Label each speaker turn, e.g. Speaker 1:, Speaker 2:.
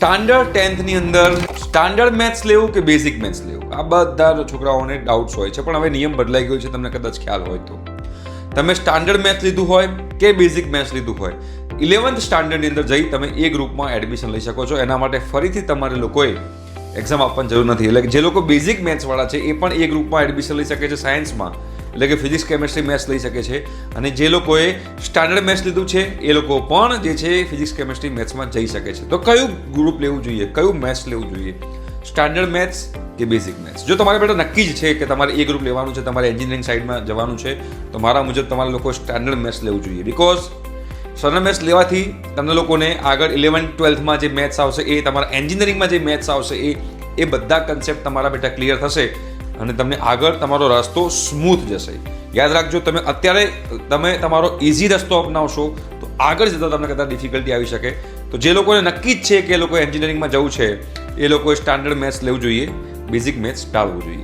Speaker 1: Standard 10th ની અંદર standard maths લેવું કે બેઝિક મેથ્સ લેવું, આ બધા છોકરાઓને ડાઉટ્સ હોય છે. પણ હવે નિયમ બદલાઈ ગયો છે, તમને કદાચ ખ્યાલ હોય તો. તમે સ્ટાન્ડર્ડ મેથ્સ લીધું હોય કે બેઝિક મેથ્સ લીધું હોય, 11th સ્ટાન્ડર્ડની અંદર જઈ તમે એ ગ્રુપમાં એડમિશન લઈ શકો છો. એના માટે ફરીથી તમારે લોકોએ એક્ઝામ આપવાની જરૂર નથી. એટલે જે લોકો બેઝિક મેથ્સવાળા છે એ પણ એ ગ્રુપમાં એડમિશન લઈ શકે છે સાયન્સમાં, એટલે કે ફિઝિક્સ કેમેસ્ટ્રી મેથ્સ લઈ શકે છે. અને જે લોકોએ સ્ટાન્ડર્ડ મેથ્સ લીધું છે એ લોકો પણ જે છે ફિઝિક્સ કેમેસ્ટ્રી મેથ્સમાં જઈ શકે છે. તો કયું ગ્રુપ લેવું જોઈએ, કયું મેથ્સ લેવું જોઈએ, સ્ટાન્ડર્ડ મેથ્સ કે બેઝિક મેથ્સ? જો તમારે બેટા નક્કી જ છે કે તમારે એ ગ્રુપ લેવાનું છે, તમારે એન્જિનિયરિંગ સાઇડમાં જવાનું છે, તો મારા મુજબ તમારા લોકો સ્ટાન્ડર્ડ મેથ્સ લેવું જોઈએ. બિકોઝ સ્ટાન્ડર્ડ મેથ્સ લેવાથી તમને લોકોને આગળ 11th 12thમાં જે મેથ્સ આવશે એ તમારા એન્જિનિયરિંગમાં જે મેથ્સ આવશે એ બધા કન્સેપ્ટ તમારા બેટા ક્લિયર થશે અને તમને આગળ તમારો રસ્તો સ્મૂથ જશે. યાદ રાખજો, તમે અત્યારે તમે તમારો ઇઝી રસ્તો અપનાવશો તો આગળ જતાં તમને કદાચ ડિફિકલ્ટી આવી શકે. તો જે લોકોને નક્કી જ છે કે એ લોકો એન્જિનિયરિંગમાં જવું છે એ લોકોએ સ્ટાન્ડર્ડ મેથ્સ લેવું જોઈએ, બેઝિક મેથ્સ ટાળવું જોઈએ.